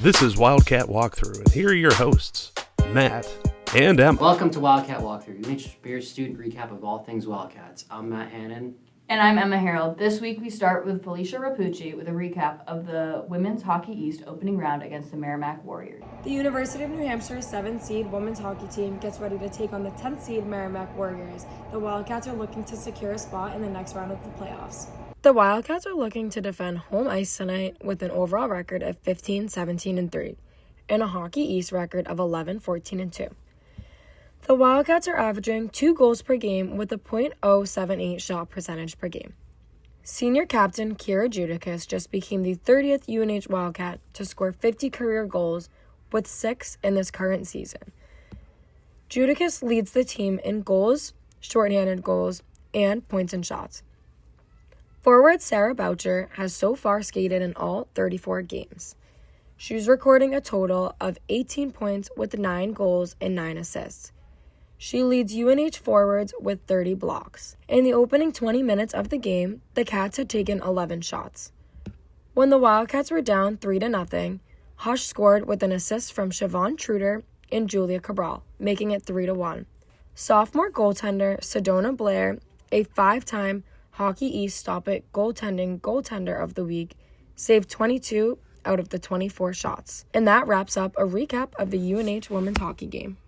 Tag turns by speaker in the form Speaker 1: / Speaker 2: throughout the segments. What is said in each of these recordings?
Speaker 1: This is Wildcat Walkthrough, and here are your hosts, Matt and Emma.
Speaker 2: Welcome to Wildcat Walkthrough, your Spears student recap of all things Wildcats. I'm Matt Hannon.
Speaker 3: And I'm Emma Harold. This week we start with Felicia Rapucci with a recap of the Women's Hockey East opening round against the Merrimack Warriors.
Speaker 4: The University of New Hampshire's 7th seed women's hockey team gets ready to take on the 10th seed Merrimack Warriors. The Wildcats are looking to secure a spot in the next round of the playoffs. The Wildcats are looking to defend home ice tonight with an overall record of 15-17-3 and a Hockey East record of 11-14-2. The Wildcats are averaging 2 goals per game with a .078 shot percentage per game. Senior captain Kira Judicus just became the 30th UNH Wildcat to score 50 career goals, with 6 in this current season. Judicus leads the team in goals, shorthanded goals, and points and shots. Forward Sarah Boucher has so far skated in all 34 games. She's recording a total of 18 points with 9 goals and 9 assists. She leads UNH forwards with 30 blocks. In the opening 20 minutes of the game, the Cats had taken 11 shots. When the Wildcats were down 3-0, Hush scored with an assist from Siobhan Truder and Julia Cabral, making it 3-1. Sophomore goaltender Sedona Blair, a 5-time Hockey East Stop-It goaltender of the week, saved 22 out of the 24 shots. And that wraps up a recap of the UNH women's hockey game.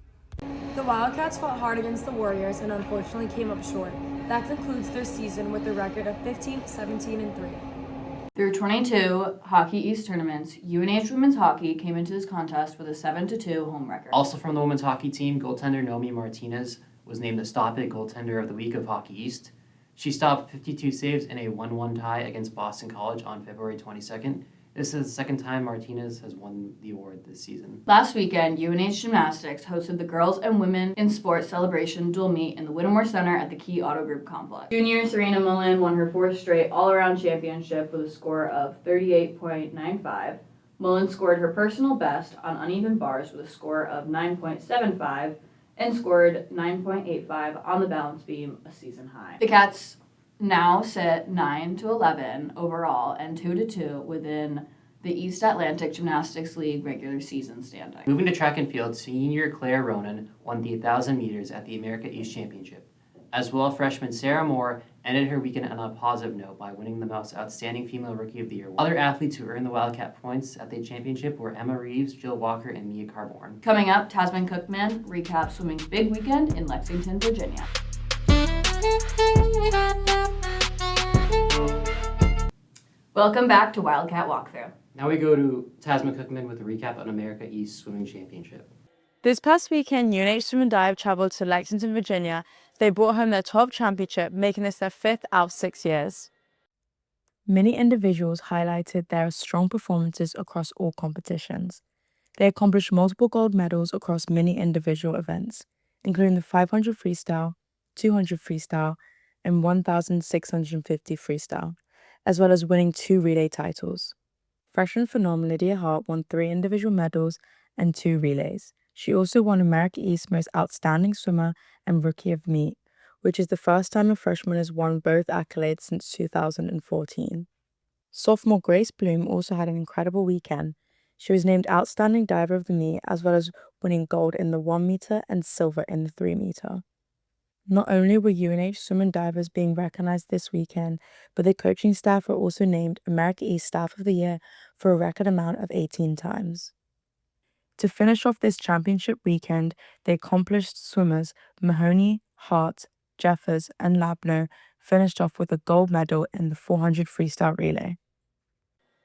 Speaker 4: The Wildcats fought hard against the Warriors and unfortunately came up short. That concludes their season with a record of 15-17-3.
Speaker 3: Through 22 Hockey East tournaments, UNH women's hockey came into this contest with a 7-2 home record.
Speaker 2: Also from the women's hockey team, goaltender Nomi Martinez was named the Stop-It goaltender of the week of Hockey East. She stopped 52 saves in a 1-1 tie against Boston College on February 22nd. This is the second time Martinez has won the award this season.
Speaker 3: Last weekend, UNH Gymnastics hosted the Girls and Women in Sports Celebration dual meet in the Whittemore Center at the Key Auto Group complex. Junior Serena Mullen won her 4th straight all-around championship with a score of 38.95. Mullen scored her personal best on uneven bars with a score of 9.75 and scored 9.85 on the balance beam, a season high. The Cats now sit 9-11 overall and 2-2 within the East Atlantic Gymnastics League regular season standing.
Speaker 2: Moving to track and field, senior Claire Ronan won the 1,000 meters at the America East Championship. As well, freshman Sarah Moore ended her weekend on a positive note by winning the Most Outstanding Female Rookie of the Year. Other athletes who earned the Wildcat points at the championship were Emma Reeves, Jill Walker, and Mia Carborn.
Speaker 3: Coming up, Tasman Cookman recaps swimming's big weekend in Lexington, Virginia. Welcome back to Wildcat Walkthrough.
Speaker 2: Now we go to Tasman Cookman with a recap on America East Swimming Championship.
Speaker 5: This past weekend, UNH Swim and Dive traveled to Lexington, Virginia. They brought home their 12th championship, making this their 5th out of 6 years. Many individuals highlighted their strong performances across all competitions. They accomplished multiple gold medals across many individual events, including the 500 freestyle, 200 freestyle, and 1,650 freestyle, as well as winning 2 relay titles. Freshman phenom Lydia Hart won 3 individual medals and 2 relays. She also won America East Most Outstanding Swimmer and Rookie of Meet, which is the first time a freshman has won both accolades since 2014. Sophomore Grace Bloom also had an incredible weekend. She was named Outstanding Diver of the Meet, as well as winning gold in the 1 meter and silver in the 3 meter. Not only were UNH swim and divers being recognized this weekend, but the coaching staff were also named America East Staff of the Year for a record amount of 18 times. To finish off this championship weekend, the accomplished swimmers Mahoney, Hart, Jeffers, and Labno finished off with a gold medal in the 400 freestyle relay.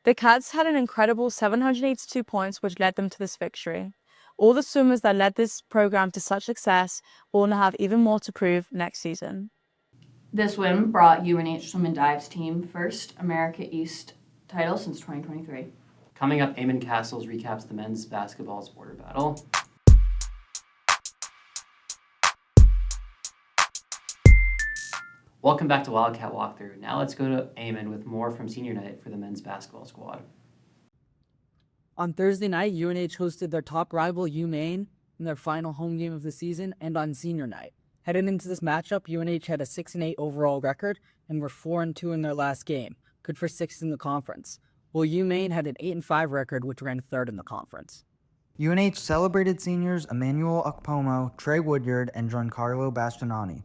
Speaker 5: The Cats had an incredible 782 points, which led them to this victory. All the swimmers that led this program to such success will now have even more to prove next season.
Speaker 3: This win brought UNH Swim and Dive's team first America East title since 2023.
Speaker 2: Coming up, Eamon Castles recaps the men's basketball's border battle. Welcome back to Wildcat Walkthrough. Now let's go to Eamon with more from senior night for the men's basketball squad.
Speaker 6: On Thursday night, UNH hosted their top rival UMaine in their final home game of the season and on senior night. Heading into this matchup, UNH had a 6-8 overall record and were 4-2 in their last game, good for 6th in the conference. while UMaine had an 8-5 record, which ran third in the conference.
Speaker 7: UNH celebrated seniors Emmanuel Okpomo, Trey Woodyard, and Giancarlo Bastianini.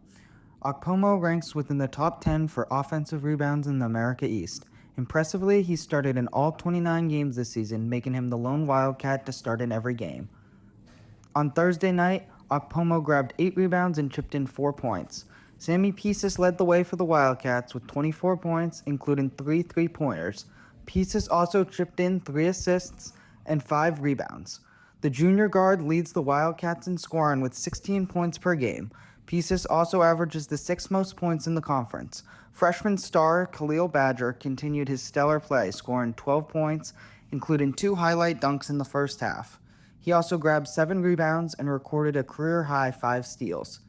Speaker 7: Okpomo ranks within the top 10 for offensive rebounds in the America East. Impressively, he started in all 29 games this season, making him the lone Wildcat to start in every game. On Thursday night, Okpomo grabbed 8 rebounds and chipped in 4 points. Sammy Pieces led the way for the Wildcats with 24 points, including 3 three-pointers. Pieces also chipped in 3 assists and 5 rebounds. The junior guard leads the Wildcats in scoring with 16 points per game. Pieces also averages the 6th most points in the conference. Freshman star Khalil Badger continued his stellar play, scoring 12 points, including 2 highlight dunks in the first half. He also grabbed 7 rebounds and recorded a career-high 5 steals.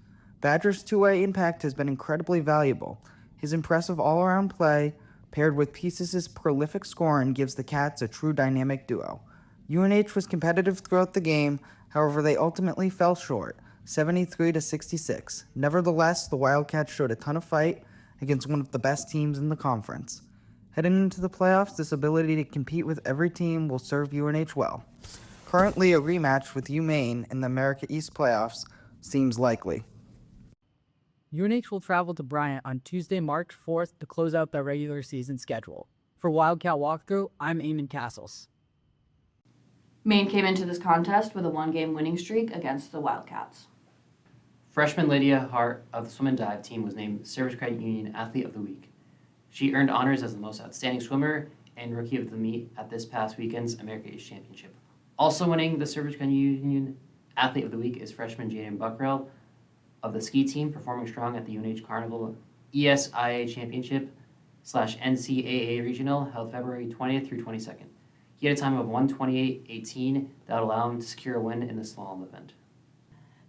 Speaker 7: Badger's two-way impact has been incredibly valuable. His impressive all-around play, paired with Pieces' prolific scoring, gives the Cats a true dynamic duo. UNH was competitive throughout the game, however they ultimately fell short, 73-66. Nevertheless, the Wildcats showed a ton of fight against one of the best teams in the conference. Heading into the playoffs, this ability to compete with every team will serve UNH well. Currently, a rematch with UMaine in the America East playoffs seems likely.
Speaker 6: UNH will travel to Bryant on Tuesday, March 4th to close out their regular season schedule. For Wildcat Walkthrough, I'm Eamon Castles.
Speaker 3: Maine came into this contest with a 1-game winning streak against the Wildcats.
Speaker 2: Freshman Lydia Hart of the swim and dive team was named Service Credit Union Athlete of the Week. She earned honors as the most outstanding swimmer and rookie of the meet at this past weekend's America East Championship. Also winning the Service Credit Union Athlete of the Week is freshman Jaden Buckrell of the ski team, performing strong at the UNH Carnival ESIA Championship / NCAA Regional held February 20th through 22nd. He had a time of 1:28.18 that would allow him to secure a win in the slalom event.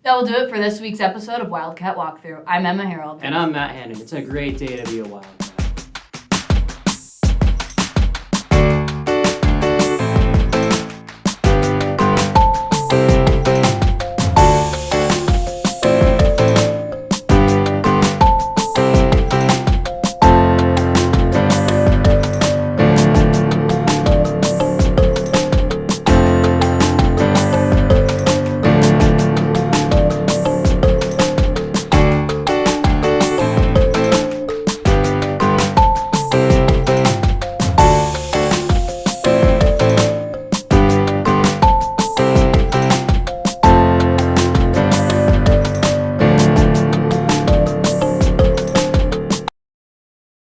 Speaker 3: That will do it for this week's episode of Wildcat Walkthrough. I'm Emma Harold.
Speaker 2: And I'm Matt Hannon. It's a great day to be a Wildcat.